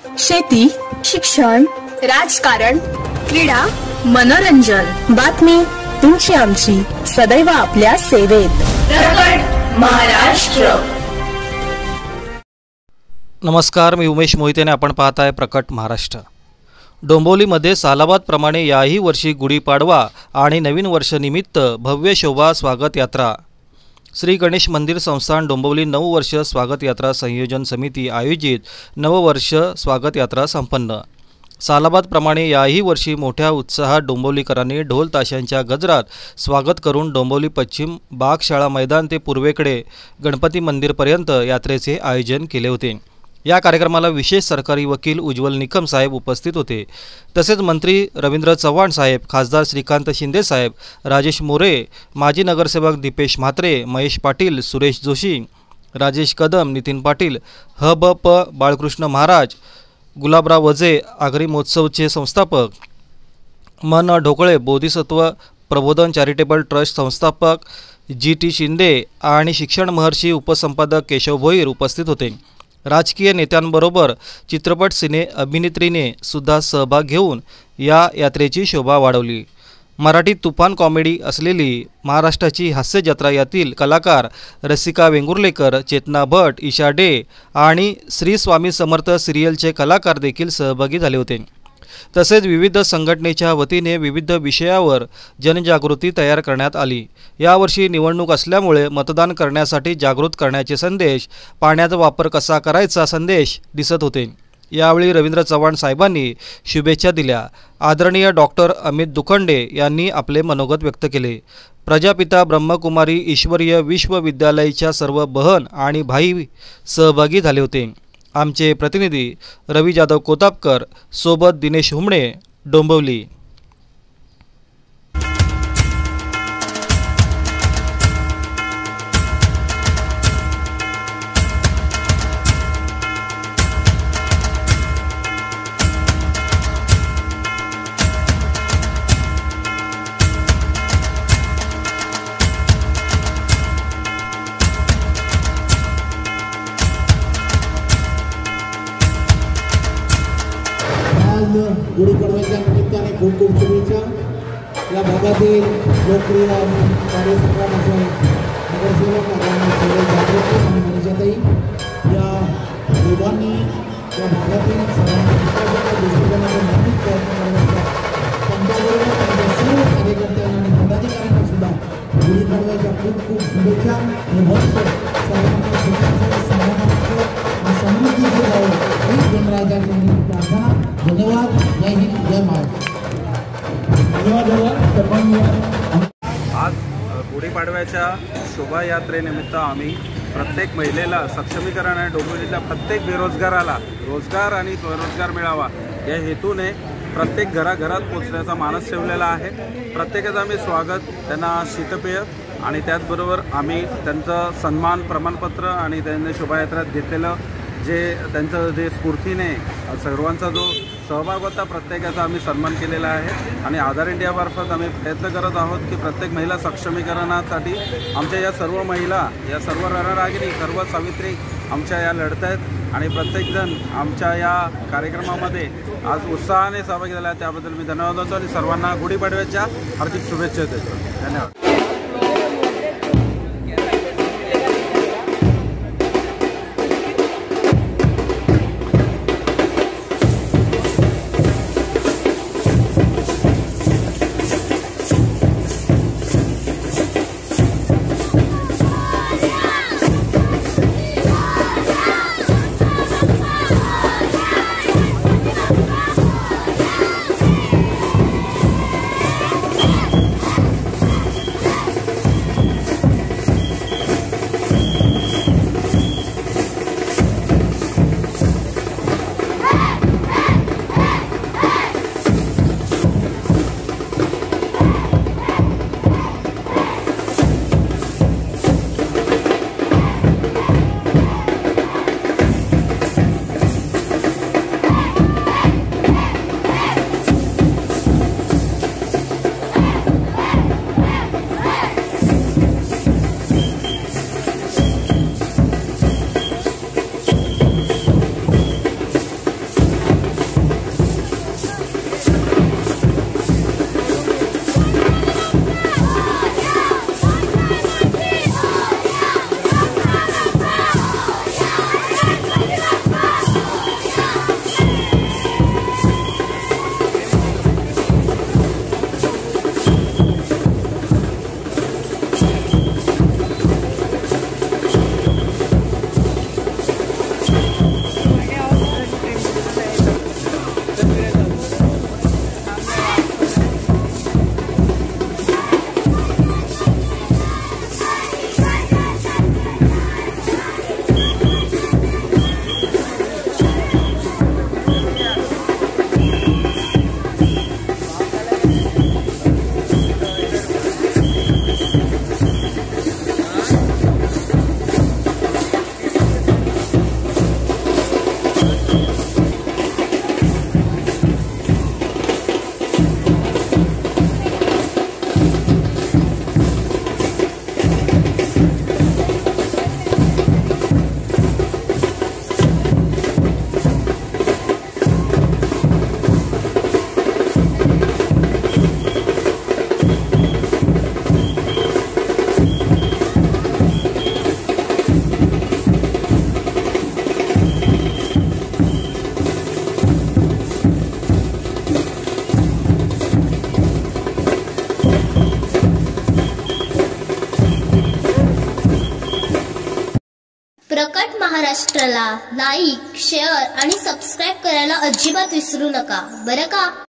शेती, शिक्षण, राजकारण, क्रीडा, मनोरंजन, बातमी तुमची आमची सदैव आपल्या सेवेत. प्रकट महाराष्ट्र. नमस्कार, मी उमेश मोहिते आणि आपण पाहताय प्रकट महाराष्ट्र. डोंबिवलीमध्ये सालाबादप्रमाणे याही वर्षी गुढीपाडवा आणि नवीन वर्षनिमित्त भव्य शोभा स्वागत यात्रा. श्री गणेश मंदिर संस्थान डोंबिवली 9 वर्ष स्वागत यात्रा संयोजन समिती आयोजित नववर्ष स्वागत यात्रा संपन्न. सालाबादप्रमाणे याही वर्षी मोठ्या उत्साहात डोंबिवलीकरांनी ढोल ताशांच्या गजरात स्वागत करून डोंबिवली पश्चिम बागशाळा मैदान ते पूर्वेकडे गणपती मंदिरपर्यंत यात्रेचे आयोजन केले होते. या कार्यक्रमाला विशेष सरकारी वकील उज्ज्वल निकम साहेब उपस्थित होते. तसेच मंत्री रवींद्र चव्हाण साहेब, खासदार श्रीकांत शिंदे साहेब, राजेश मोरे, माजी नगरसेवक दीपेश म्हात्रे, महेश पाटील, सुरेश जोशी, राजेश कदम, नितीन पाटील, ह.ब.प. बाळकृष्ण महाराज, गुलाबराव वजे, आगरी महोत्सवचे संस्थापक, मन ढोकळे, बोधिसत्व प्रबोधन चॅरिटेबल ट्रस्ट संस्थापक जी.टी. शिंदे आणि शिक्षण महर्षी उपसंपादक केशव भोईर उपस्थित होते. राजकीय नेत्यांबरोबर चित्रपट सिने अभिनेत्रीने सुद्धा सहभाग घेऊन या यात्रेची शोभा वाढवली. मराठी तुफान कॉमेडी असलेली महाराष्ट्राची हास्य जत्रा यातील कलाकार रसिका वेंगुर्लेकर, चेतना भट, ईशा डे आणि श्री स्वामी समर्थ सिरियलचे कलाकार देखील सहभागी झाले होते. तसेच विविध संघटनेच्या वतीने विविध विषयावर जनजागृती तयार करण्यात आली. यावर्षी निवडणूक असल्यामुळे मतदान करण्यासाठी जागृत करण्याचे संदेश, पाण्याचा वापर कसा करायचा संदेश दिसत होते. यावेळी रवींद्र चव्हाण साहेबांनी शुभेच्छा दिल्या. आदरणीय डॉक्टर अमित दुखंडे यांनी आपले मनोगत व्यक्त केले. प्रजापिता ब्रह्मकुमारी ईश्वरीय विश्वविद्यालयाच्या सर्व बहन आणि भाई सहभागी झाले होते. आमचे प्रतिनिधी रवी जाधव कोतापकर सोबत दिनेश हुमणे, डोंबिवली. गुढीपाडव्याच्या निमित्ताने खूप खूप शुभेच्छा. या भागातील लोकप्रिय कार्यक्रम असेल नगरसेवक जागृती आणि मनीषाताई या दोघांनी या भागातील सर्वांना विकासाच्या दृष्टिकोनातून नेहमीच प्रयत्न करण्याचा त्यांच्याबरोबर त्यांच्या सर्व कार्यकर्त्यांना आणि पदाधिकाऱ्यांना सुद्धा गुढीपाडव्याच्या खूप खूप शुभेच्छा. हे वर्ष सर्वांना सुखाचं, समाधानाचं आणि समृद्धीचं जावं ही गणराजांनी प्रार्थना. धन्यवाद. जय हिंद, जय महाराष्ट्र. आज गुढीपाडव्याच्या शोभायात्रेनिमित्त आम्ही प्रत्येक महिलेला सक्षमीकरण आणि डोंबिवलीतल्या प्रत्येक बेरोजगाराला रोजगार आणि स्वरोजगार मिळावा या हेतूने प्रत्येक घराघरात पोचण्याचा मानस ठेवलेला आहे. प्रत्येकाचं आम्ही स्वागत, त्यांना शीतपेय आणि त्याचबरोबर आम्ही त्यांचं सन्मान प्रमाणपत्र आणि त्यांनी शोभायात्रेत घेतलेलं त्यांचं स्फूर्तीने सर्वांचा जो सहभाग होता प्रत्येकाचा आम्ही सन्मान केलेला आहे. आणि आधार इंडियामार्फत आम्ही प्रयत्न करत आहोत की प्रत्येक महिला सक्षमीकरणासाठी आमच्या या सर्व महिला, या सर्व रणरागिणी, सर्व सावित्री आमच्या या लढत आहेत आणि प्रत्येकजण आमच्या या कार्यक्रमामध्ये आज उत्साहाने सहभागी झाला. त्याबद्दल मी धन्यवाद देतो आणि सर्वांना गुढीपाडव्याच्या हार्दिक शुभेच्छा देतो. धन्यवाद. महाराष्ट्राला लाईक, शेअर आणि सबस्क्राईब करायला अजिबात विसरू नका बरं का.